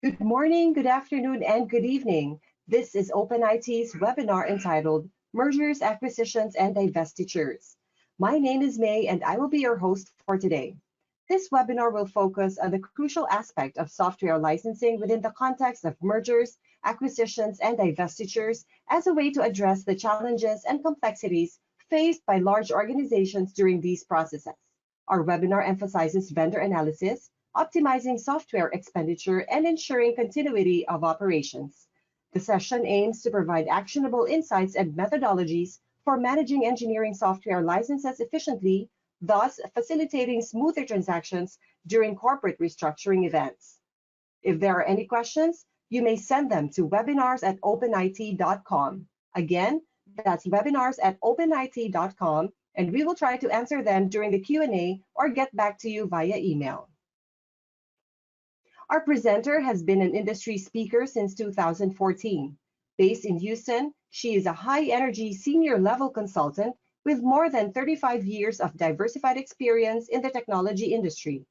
Good morning, good afternoon, and good evening. This is OpenIT's webinar entitled Mergers, Acquisitions, and Divestitures. My name is May, and I will be your host for today. This webinar will focus on the crucial aspect of software licensing within the context of mergers, acquisitions, and divestitures as a way to address the challenges and complexities faced by large organizations during these processes. Our webinar emphasizes vendor analysis, optimizing software expenditure, and ensuring continuity of operations. The session aims to provide actionable insights and methodologies for managing engineering software licenses efficiently, thus facilitating smoother transactions during corporate restructuring events. If there are any questions, you may send them to webinars@openit.com. Again, that's webinars@openit.com, and we will try to answer them during the Q&A or get back to you via email. Our presenter has been an industry speaker since 2014. Based in Houston, she is a high-energy senior-level consultant with more than 35 years of diversified experience in the technology industry.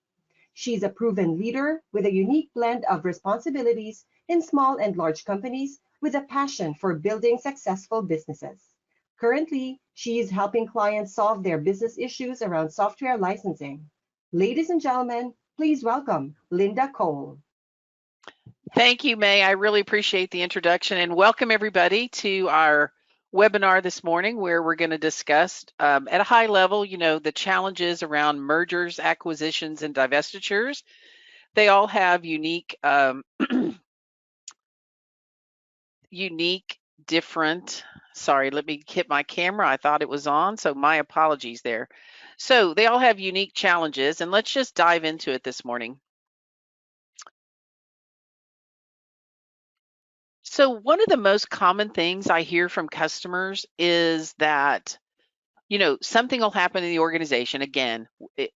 She's a proven leader with a unique blend of responsibilities in small and large companies with a passion for building successful businesses. Currently, she is helping clients solve their business issues around software licensing. Ladies and gentlemen, please welcome Linda Cole. Thank you, May. I really appreciate the introduction, and welcome everybody to our webinar this morning, where we're going to discuss at a high level, the challenges around mergers, acquisitions, and divestitures. They all have unique, different, sorry, let me hit my camera. I thought it was on, so my apologies there. So they all have unique challenges, and let's just dive into it this morning. So one of the most common things I hear from customers is that, something will happen in the organization, again,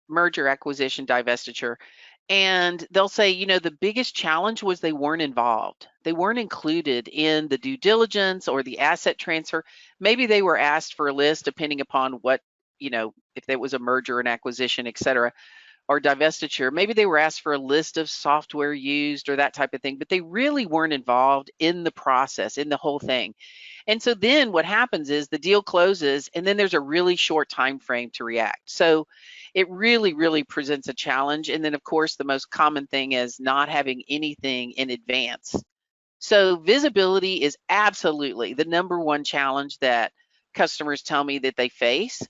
merger, acquisition, divestiture, and they'll say, the biggest challenge was they weren't involved. They weren't included in the due diligence or the asset transfer. Maybe they were asked for a list depending upon what, if there was a merger and acquisition, et cetera, or divestiture. Maybe they were asked for a list of software used or that type of thing, but they really weren't involved in the process, in the whole thing. And so then what happens is the deal closes, and then there's a really short time frame to react. So it really presents a challenge. And then, of course, the most common thing is not having anything in advance. So visibility is absolutely the number one challenge that customers tell me that they face.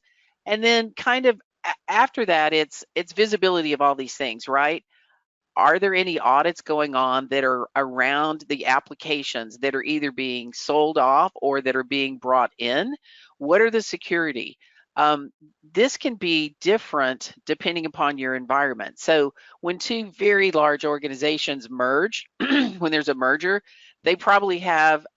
And then kind of after that, it's visibility of all these things, right? Are there any audits going on that are around the applications that are either being sold off or that are being brought in? What are the security? This can be different depending upon your environment. So when two very large organizations merge, when there's a merger, they probably have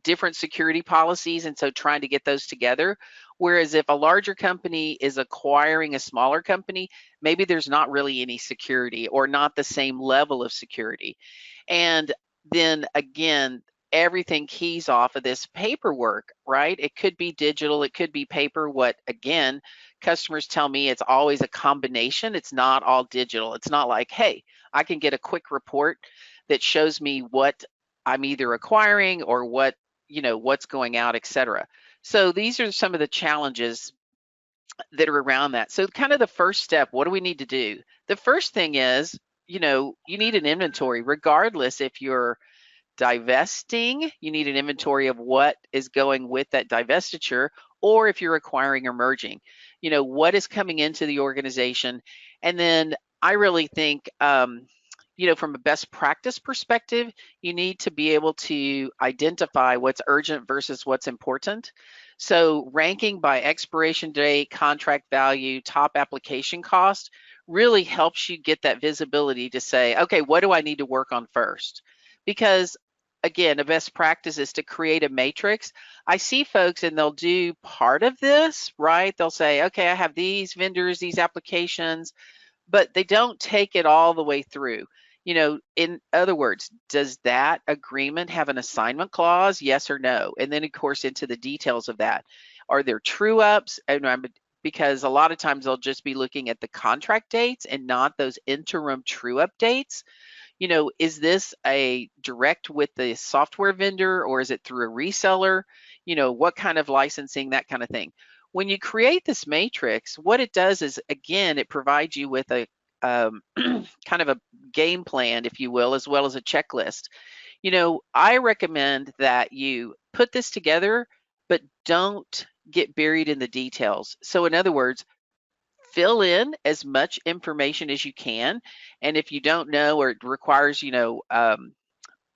different security policies, and so trying to get those together. Whereas if a larger company is acquiring a smaller company, maybe there's not really any security or not the same level of security. And then again, everything keys off of this paperwork, right? It could be digital, it could be paper. What, again, customers tell me it's always a combination. It's not all digital. It's not like, hey, I can get a quick report that shows me what I'm either acquiring or what's going out, et cetera. So these are some of the challenges that are around that. So kind of the first step, what do we need to do? The first thing is, you need an inventory, regardless if you're divesting, you need an inventory of what is going with that divestiture, or if you're acquiring or merging, what is coming into the organization. And then I really think, from a best practice perspective, you need to be able to identify what's urgent versus what's important. So ranking by expiration date, contract value, top application cost really helps you get that visibility to say, okay, what do I need to work on first? Because again, a best practice is to create a matrix. I see folks and they'll do part of this, right? They'll say, okay, I have these vendors, these applications, but they don't take it all the way through. In other words, does that agreement have an assignment clause? Yes or no? And then, of course, into the details of that. Are there true ups? Because a lot of times they'll just be looking at the contract dates and not those interim true up dates. Is this a direct with the software vendor or is it through a reseller? What kind of licensing, that kind of thing. When you create this matrix, what it does is, again, it provides you with a kind of a game plan, if you will, as well as a checklist. I recommend that you put this together, but don't get buried in the details. So in other words, fill in as much information as you can. And if you don't know, or it requires,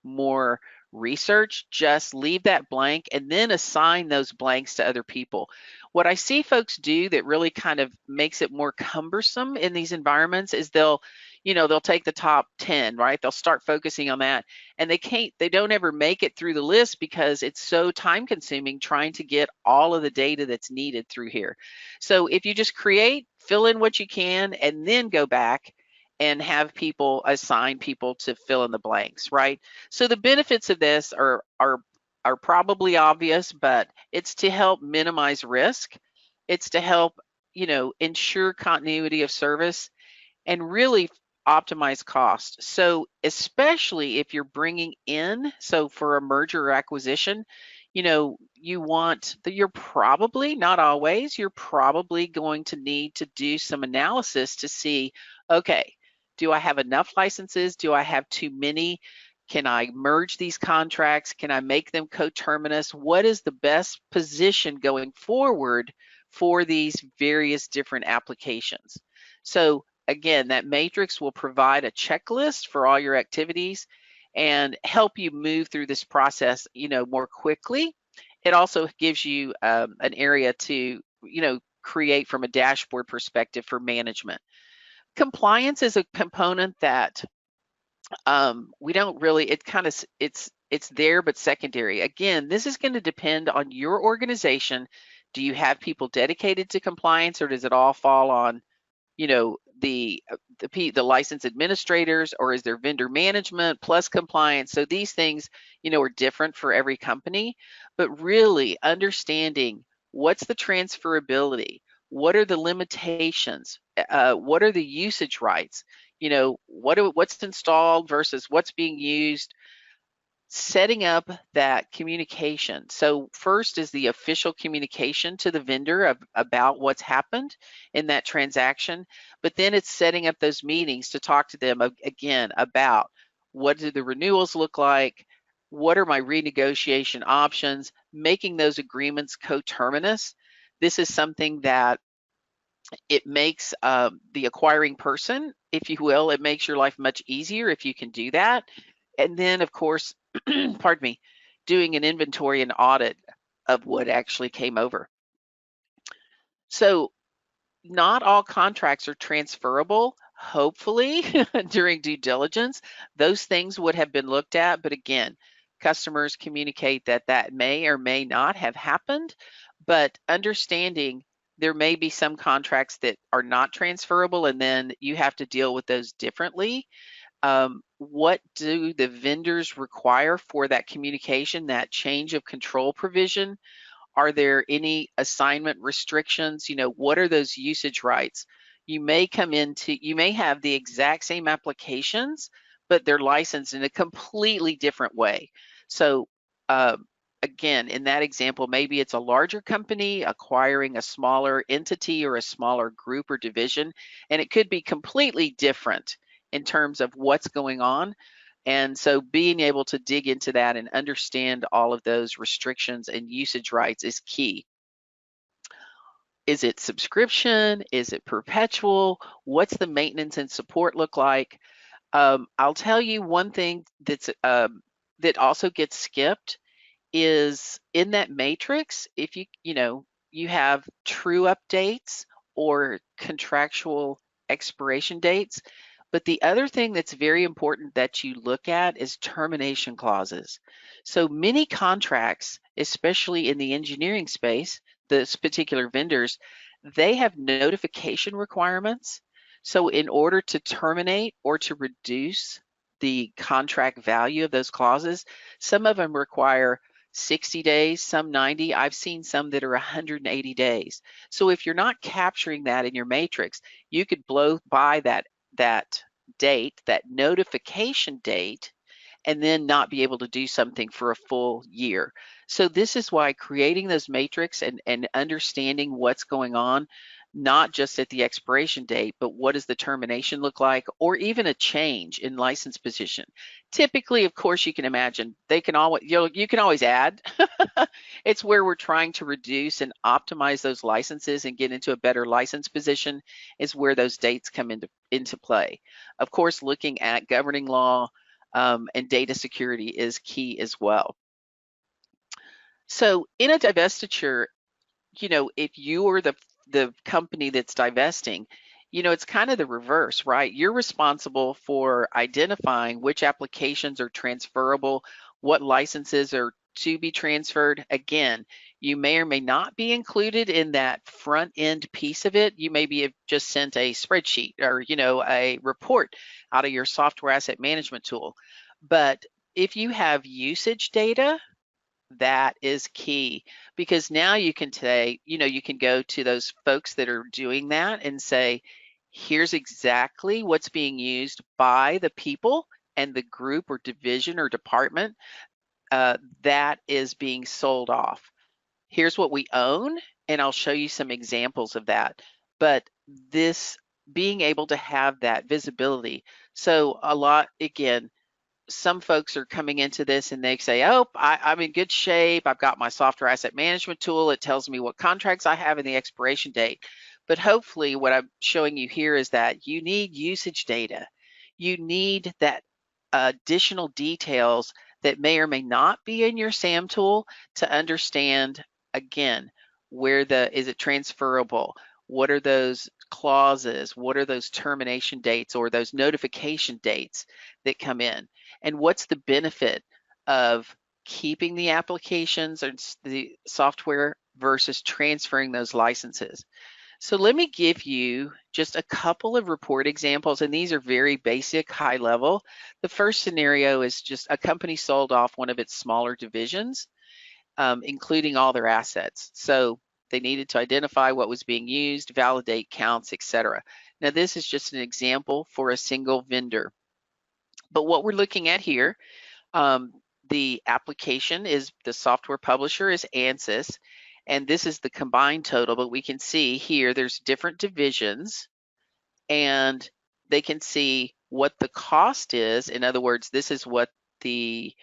more research, just leave that blank and then assign those blanks to other people. What I see folks do that really kind of makes it more cumbersome in these environments is they'll take the top 10, right? They'll start focusing on that, and they don't ever make it through the list because it's so time consuming trying to get all of the data that's needed through here. So if you just fill in what you can, and then go back and have people assign people to fill in the blanks, right? So the benefits of this are probably obvious, but it's to help minimize risk. It's to help, ensure continuity of service and really optimize cost. So especially if you're bringing in, so for a merger or acquisition, you're probably, not always, you're probably going to need to do some analysis to see, okay, do I have enough licenses? Do I have too many? Can I merge these contracts? Can I make them coterminous? What is the best position going forward for these various different applications? So again, that matrix will provide a checklist for all your activities and help you move through this process, more quickly. It also gives you an area to, create from a dashboard perspective for management. Compliance is a component that we don't really, it's there, but secondary. Again, this is going to depend on your organization. Do you have people dedicated to compliance, or does it all fall on, the license administrators, or is there vendor management plus compliance? So these things, are different for every company, but really understanding what's the transferability, what are the limitations, what are the usage rights, what's installed versus what's being used, setting up that communication. So first is the official communication to the vendor about what's happened in that transaction, but then it's setting up those meetings to talk to them again about what do the renewals look like, what are my renegotiation options, making those agreements coterminous. This is something that it makes the acquiring person, if you will, it makes your life much easier if you can do that. And then, of course, pardon me, doing an inventory and audit of what actually came over. So not all contracts are transferable. Hopefully, during due diligence, those things would have been looked at. But again, customers communicate that that may or may not have happened. But understanding there may be some contracts that are not transferable, and then you have to deal with those differently. What do the vendors require for that communication, that change of control provision? Are there any assignment restrictions? What are those usage rights? You may have the exact same applications, but they're licensed in a completely different way. So again, in that example, maybe it's a larger company acquiring a smaller entity or a smaller group or division, and it could be completely different in terms of what's going on. And so being able to dig into that and understand all of those restrictions and usage rights is key. Is it subscription? Is it perpetual? What's the maintenance and support look like? I'll tell you one thing that also gets skipped is in that matrix. If you have true updates or contractual expiration dates. But the other thing that's very important that you look at is termination clauses. So many contracts, especially in the engineering space, this particular vendors, they have notification requirements. So in order to terminate or to reduce the contract value of those clauses, some of them require 60 days, some 90. I've seen some that are 180 days. So if you're not capturing that in your matrix, you could blow by that date, that notification date, and then not be able to do something for a full year. So this is why creating those matrix and understanding what's going on, not just at the expiration date, but what does the termination look like, or even a change in license position. Typically, of course, you can imagine they can always, you can always add. It's where we're trying to reduce and optimize those licenses and get into a better license position is where those dates come into play. Of course, looking at governing law, and data security is key as well. So in a divestiture, if you are the company that's divesting, it's kind of the reverse, right? You're responsible for identifying which applications are transferable, what licenses are to be transferred. Again, you may or may not be included in that front end piece of it. You maybe have just sent a spreadsheet or, a report out of your software asset management tool. But if you have usage data, that is key, because now you can say, you can go to those folks that are doing that and say, here's exactly what's being used by the people and the group or division or department that is being sold off. Here's what we own, and I'll show you some examples of that. But this being able to have that visibility. So a lot, again, some folks are coming into this and they say, oh, I'm in good shape. I've got my software asset management tool. It tells me what contracts I have and the expiration date. But hopefully what I'm showing you here is that you need usage data. You need that additional details that may or may not be in your SAM tool to understand, again, is it transferable? What are those clauses? What are those termination dates or those notification dates that come in? And what's the benefit of keeping the applications or the software versus transferring those licenses? So let me give you just a couple of report examples, and these are very basic, high level. The first scenario is just a company sold off one of its smaller divisions, including all their assets. So they needed to identify what was being used, validate counts, etc. Now this is just an example for a single vendor. But what we're looking at here, the application is, the software publisher is ANSYS, and this is the combined total, but we can see here there's different divisions and they can see what the cost is. In other words, this is what the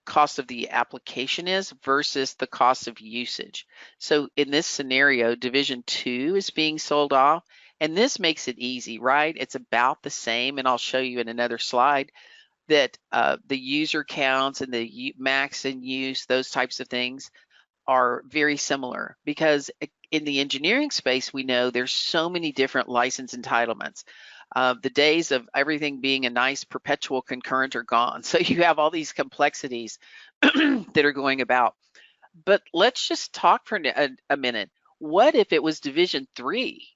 cost of the application is versus the cost of usage. So in this scenario, division 2 is being sold off, and this makes it easy, right? It's about the same, and I'll show you in another slide that the user counts and the max and use, those types of things are very similar, because in the engineering space, we know there's so many different license entitlements. The days of everything being a nice perpetual concurrent are gone. So you have all these complexities that are going about. But let's just talk for a minute. What if it was division 3,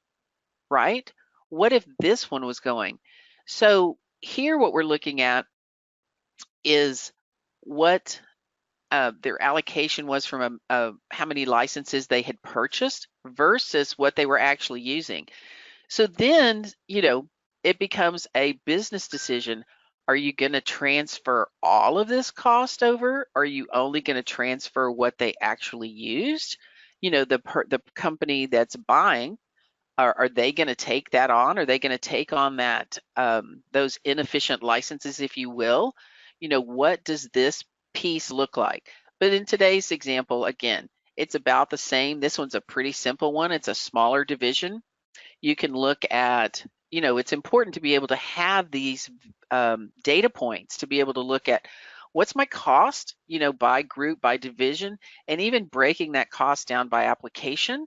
right? What if this one was going? So here what we're looking at is what their allocation was from how many licenses they had purchased versus what they were actually using. So then, it becomes a business decision. Are you going to transfer all of this cost over? Or are you only going to transfer what they actually used? The company that's buying, are they going to take that on? Are they going to take on that those inefficient licenses, if you will? What does this piece look like? But in today's example, again, it's about the same. This one's a pretty simple one. It's a smaller division. You can look at, it's important to be able to have these data points to be able to look at what's my cost, by group, by division, and even breaking that cost down by application.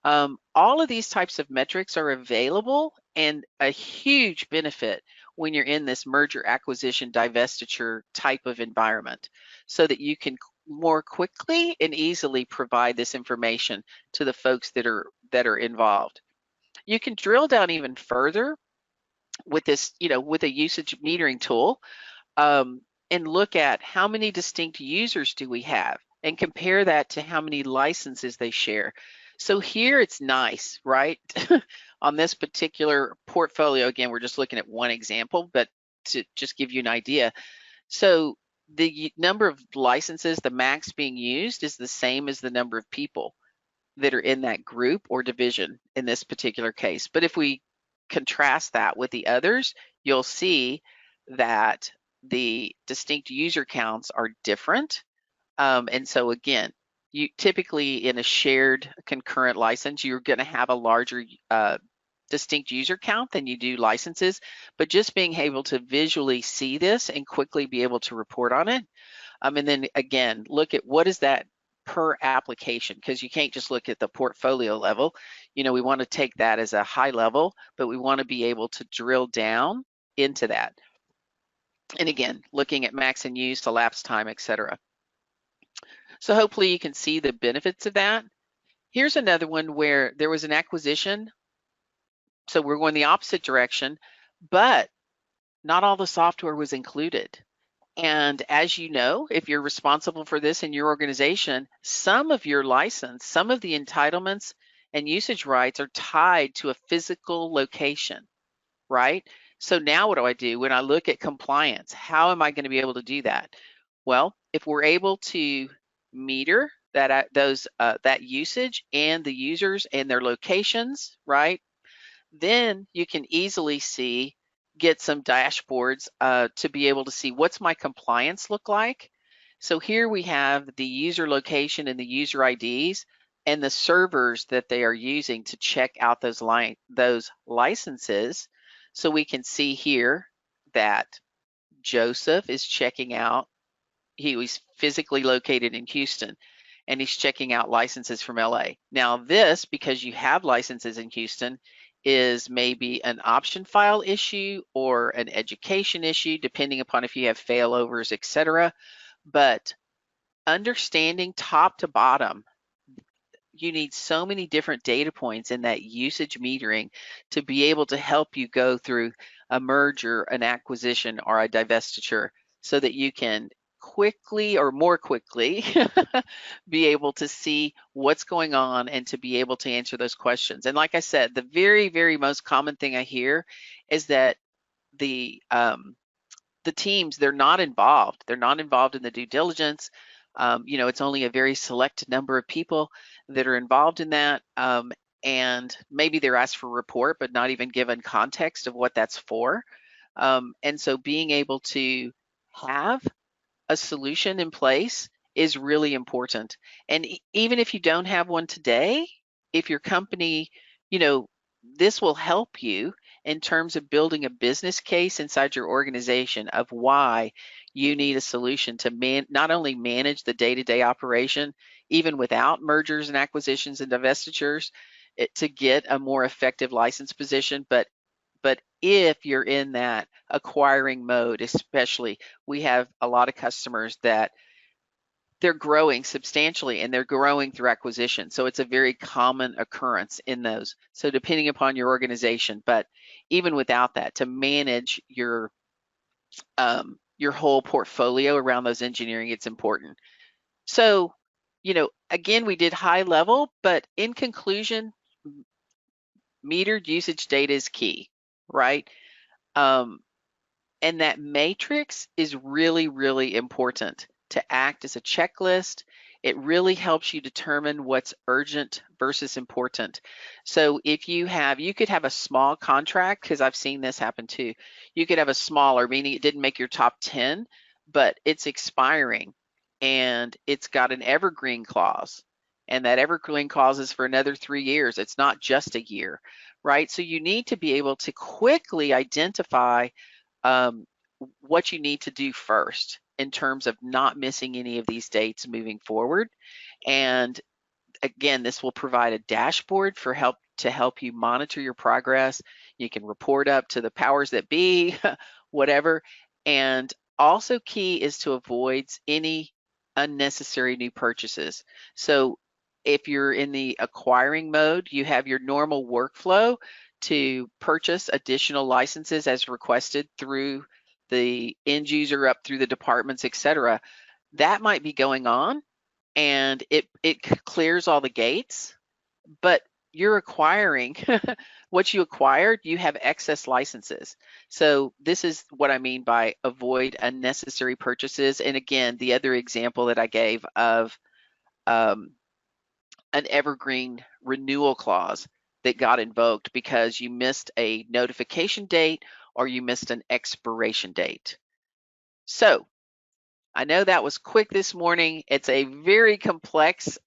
All of these types of metrics are available and a huge benefit when you're in this merger, acquisition, divestiture type of environment, so that you can more quickly and easily provide this information to the folks that are involved. You can drill down even further with this, with a usage metering tool, and look at how many distinct users do we have and compare that to how many licenses they share. So here it's nice, right? on this particular portfolio, again, we're just looking at one example, but to just give you an idea. So the number of licenses, the max being used, is the same as the number of people that are in that group or division in this particular case. But if we contrast that with the others, you'll see that the distinct user counts are different. And so again, you typically in a shared concurrent license, you're going to have a larger distinct user count than you do licenses, but just being able to visually see this and quickly be able to report on it. And then again, look at what is that per application, because you can't just look at the portfolio level. We want to take that as a high level, but we want to be able to drill down into that. And again, looking at max and use, elapsed time, etc. So hopefully you can see the benefits of that. Here's another one where there was an acquisition. So we're going the opposite direction, but not all the software was included. And as you know, if you're responsible for this in your organization, some of your license, some of the entitlements and usage rights are tied to a physical location, right? So now what do I do when I look at compliance? How am I going to be able to do that? Well, if we're able to meter that that usage and the users and their locations, right? Then you can easily get some dashboards to be able to see what's my compliance look like. So here we have the user location and the user IDs and the servers that they are using to check out those licenses. So we can see here that Joseph is checking out. He was physically located in Houston, and he's checking out licenses from LA. Now this, because you have licenses in Houston, is maybe an option file issue or an education issue, depending upon if you have failovers, etc. But understanding top to bottom, you need so many different data points in that usage metering to be able to help you go through a merger, an acquisition, or a divestiture so that you can quickly or more quickly be able to see what's going on and to be able to answer those questions. And like I said, the very, very most common thing I hear is that the teams, they're not involved. They're not involved in the due diligence. It's only a very select number of people that are involved in that. And maybe they're asked for a report, but not even given context of what that's for. And so being able to have a solution in place is really important. And even if you don't have one today, if your company, this will help you in terms of building a business case inside your organization of why you need a solution to not only manage the day-to-day operation, even without mergers and acquisitions and divestitures, to get a more effective license position, but if you're in that acquiring mode, especially, we have a lot of customers that they're growing substantially and they're growing through acquisition. So it's a very common occurrence in those. So depending upon your organization, but even without that, to manage your whole portfolio around those engineering, it's important. So, again, we did high level, but in conclusion, metered usage data is key, right? And that matrix is really, really important to act as a checklist. It really helps you determine what's urgent versus important. So if you could have a small contract, because I've seen this happen too. You could have a smaller, meaning it didn't make your top 10, but it's expiring and it's got an evergreen clause. And that evergreen clause is for another 3 years. It's not just a year, right? So you need to be able to quickly identify what you need to do first in terms of not missing any of these dates moving forward. And again, this will provide a dashboard to help you monitor your progress. You can report up to the powers that be, whatever. And also key is to avoid any unnecessary new purchases. So if you're in the acquiring mode, you have your normal workflow to purchase additional licenses as requested through the end user up through the departments, etc. That might be going on and it clears all the gates, but you're acquiring what you acquired, you have excess licenses. So this is what I mean by avoid unnecessary purchases. And again, the other example that I gave of an evergreen renewal clause that got invoked because you missed a notification date or you missed an expiration date. So I know that was quick this morning. It's a very complex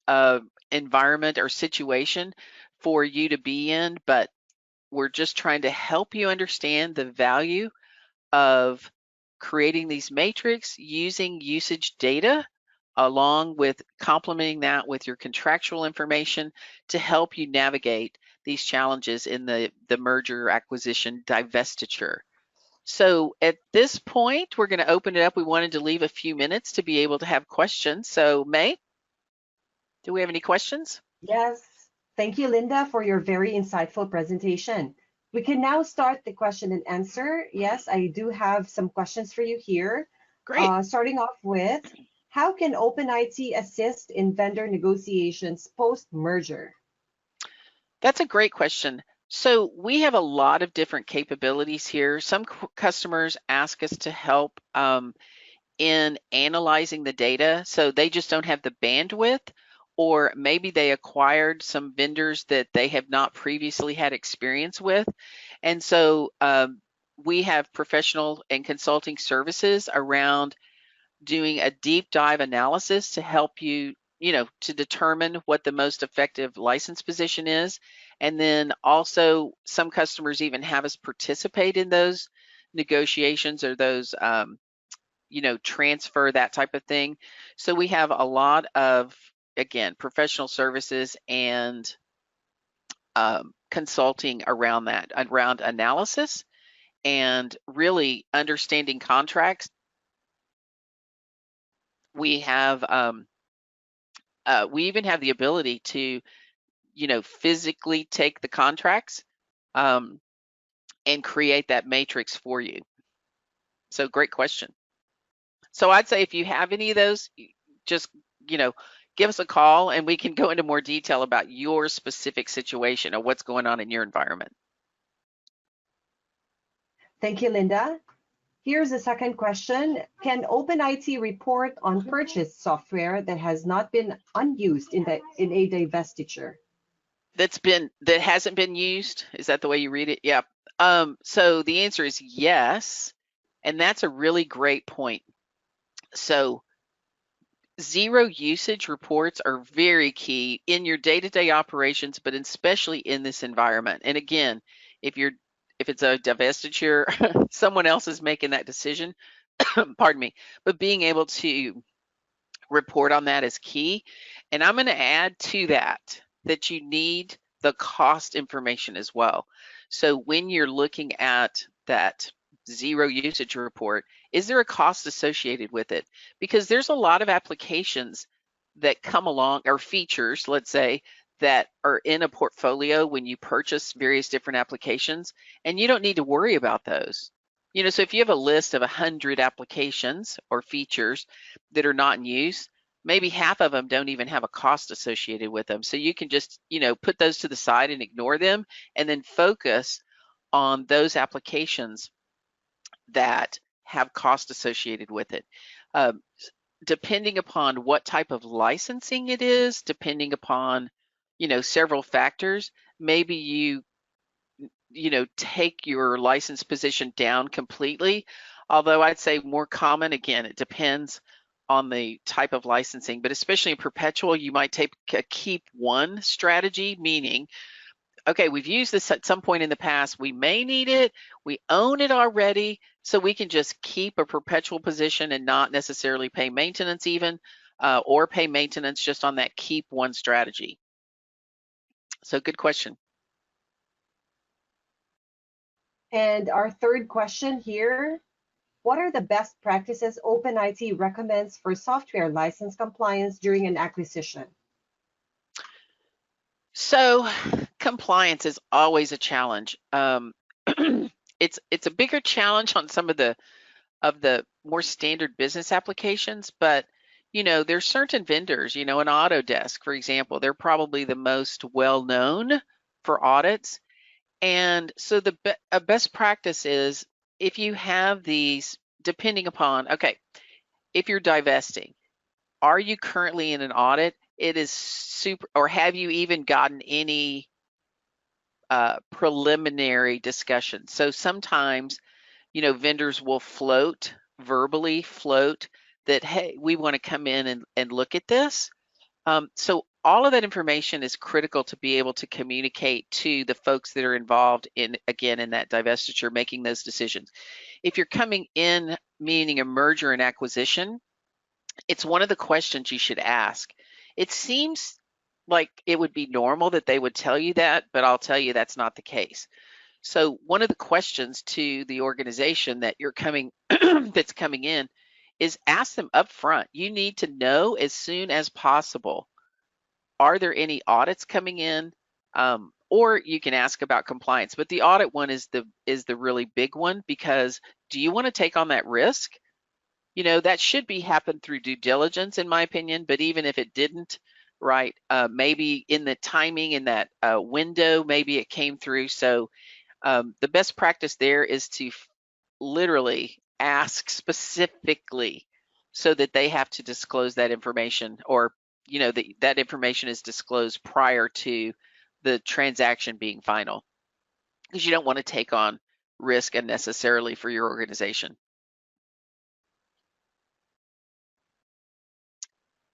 environment or situation for you to be in, but we're just trying to help you understand the value of creating these matrix using usage data along with complementing that with your contractual information to help you navigate these challenges in the merger acquisition divestiture. So at this point, we're going to open it up. We wanted to leave a few minutes to be able to have questions. So May, do we have any questions? Yes. Thank you, Linda, for your very insightful presentation. We can now start the question and answer. Yes, I do have some questions for you here. Great. Starting off with, how can OpenIT assist in vendor negotiations post-merger? That's a great question. So we have a lot of different capabilities here. Some customers ask us to help in analyzing the data. So they just don't have the bandwidth, or maybe they acquired some vendors that they have not previously had experience with. And so we have professional and consulting services around doing a deep dive analysis to help you, to determine what the most effective license position is. And then also some customers even have us participate in those negotiations or those transfer, that type of thing. So we have a lot of, again, professional services and consulting around that, around analysis and really understanding contracts. We have, we even have the ability to, physically take the contracts and create that matrix for you. So great question. So I'd say if you have any of those, just, give us a call and we can go into more detail about your specific situation or what's going on in your environment. Thank you, Linda. Here's the second question. Can OpenIT report on purchased software that has not been unused in a divestiture? That hasn't been used? Is that the way you read it? Yeah. So the answer is yes. And that's a really great point. So zero usage reports are very key in your day-to-day operations, but especially in this environment. And again, if it's a divestiture, someone else is making that decision, pardon me, but being able to report on that is key. And I'm going to add to that you need the cost information as well. So when you're looking at that zero usage report, is there a cost associated with it? Because there's a lot of applications that come along, or features, let's say, that are in a portfolio when you purchase various different applications, and you don't need to worry about those. So if you have a list of 100 applications or features that are not in use, maybe half of them don't even have a cost associated with them. So you can just, put those to the side and ignore them, and then focus on those applications that have cost associated with it. Depending upon what type of licensing it is, depending upon, several factors, maybe you take your license position down completely. Although I'd say more common, again, it depends on the type of licensing, but especially in perpetual, you might take a keep one strategy, meaning, okay, we've used this at some point in the past, we may need it, we own it already, so we can just keep a perpetual position and not necessarily pay maintenance even, or pay maintenance just on that keep one strategy. So good question. And our third question here, what are the best practices OpenIT recommends for software license compliance during an acquisition? So compliance is always a challenge. It's a bigger challenge on some of the more standard business applications, but there's certain vendors, an Autodesk, for example, they're probably the most well-known for audits. And so the best practice is, if you have these, depending upon, okay, if you're divesting, are you currently in an audit? It is super, or have you even gotten any preliminary discussion? So sometimes, vendors will verbally float that, hey, we want to come in and look at this. So all of that information is critical to be able to communicate to the folks that are involved in that divestiture, making those decisions. If you're coming in, meaning a merger and acquisition, it's one of the questions you should ask. It seems like it would be normal that they would tell you that, but I'll tell you that's not the case. So one of the questions to the organization that you're coming that's coming in is, ask them up front. You need to know as soon as possible, are there any audits coming in? Or you can ask about compliance, but the audit one is the really big one, because do you want to take on that risk? That should be happen through due diligence, in my opinion, but even if it didn't, right, maybe in the timing in that window, maybe it came through. So the best practice there is to literally ask specifically, so that they have to disclose that information, or that information is disclosed prior to the transaction being final, because you don't want to take on risk unnecessarily for your organization.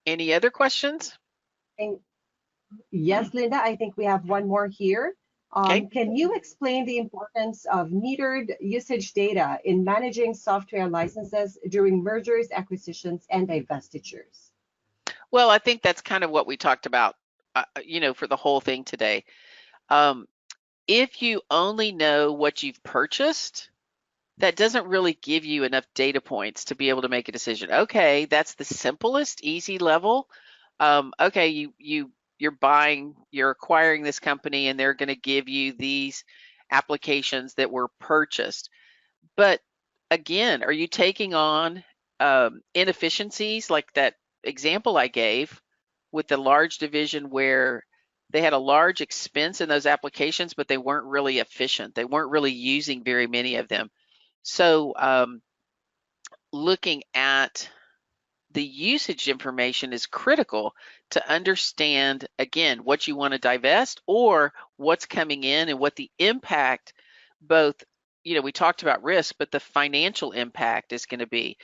Any other questions? Yes, Linda, I think we have one more here. Okay. Can you explain the importance of metered usage data in managing software licenses during mergers, acquisitions, and divestitures? Well, I think that's kind of what we talked about, for the whole thing today. If you only know what you've purchased, that doesn't really give you enough data points to be able to make a decision. Okay, that's the simplest, easy level. Okay, you're acquiring this company, and they're going to give you these applications that were purchased. But again, are you taking on inefficiencies like that example I gave with the large division, where they had a large expense in those applications, but they weren't really efficient. They weren't really using very many of them. So looking at the usage information is critical to understand, again, what you want to divest or what's coming in, and what the impact, both, we talked about risk, but the financial impact is going to be.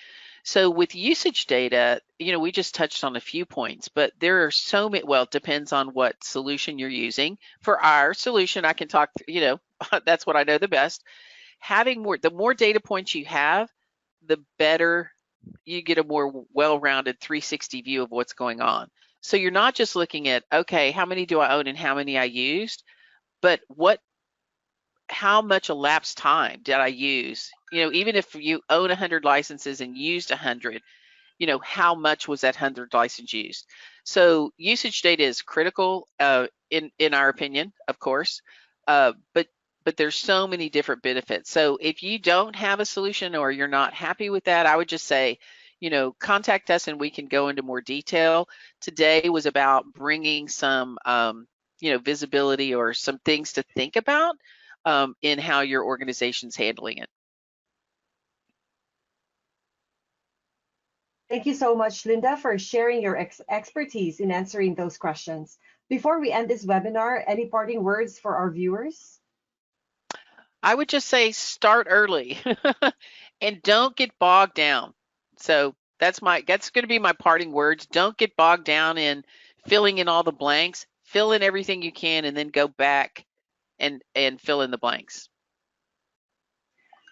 So with usage data, we just touched on a few points, but there are so many. Well, it depends on what solution you're using. For our solution, I can talk, that's what I know the best. The more data points you have, the better you get, a more well-rounded 360 view of what's going on. So you're not just looking at, okay, how many do I own and how many I used, but how much elapsed time did I use? Even if you own 100 licenses and used 100, how much was that 100 license used? So usage data is critical, in our opinion, of course, but there's so many different benefits. So if you don't have a solution, or you're not happy with that, I would just say, contact us and we can go into more detail. Today was about bringing some, visibility, or some things to think about in how your organization's handling it. Thank you so much, Linda, for sharing your expertise in answering those questions. Before we end this webinar, any parting words for our viewers? I would just say, start early and don't get bogged down. So that's going to be my parting words. Don't get bogged down in filling in all the blanks. Fill in everything you can, and then go back and fill in the blanks.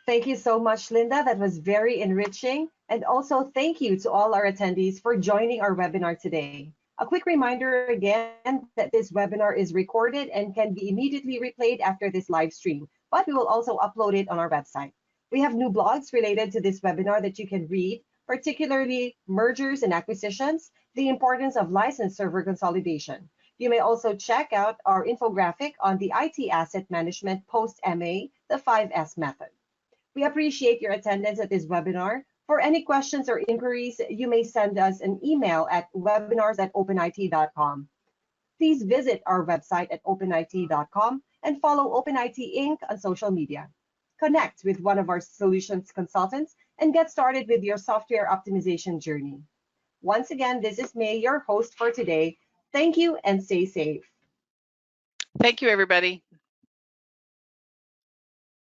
Thank you so much, Linda. That was very enriching. And also thank you to all our attendees for joining our webinar today. A quick reminder again that this webinar is recorded and can be immediately replayed after this live stream, but we will also upload it on our website. We have new blogs related to this webinar that you can read, particularly mergers and acquisitions, the importance of license server consolidation. You may also check out our infographic on the IT asset management post-MA, the 5S method. We appreciate your attendance at this webinar. For any questions or inquiries, you may send us an email at webinars@openit.com. please visit our website at openit.com and follow OpenIT Inc. on social media. Connect with one of our solutions consultants and get started with your software optimization journey. Once again, this is May, your host for today. Thank you and stay safe. Thank you, everybody.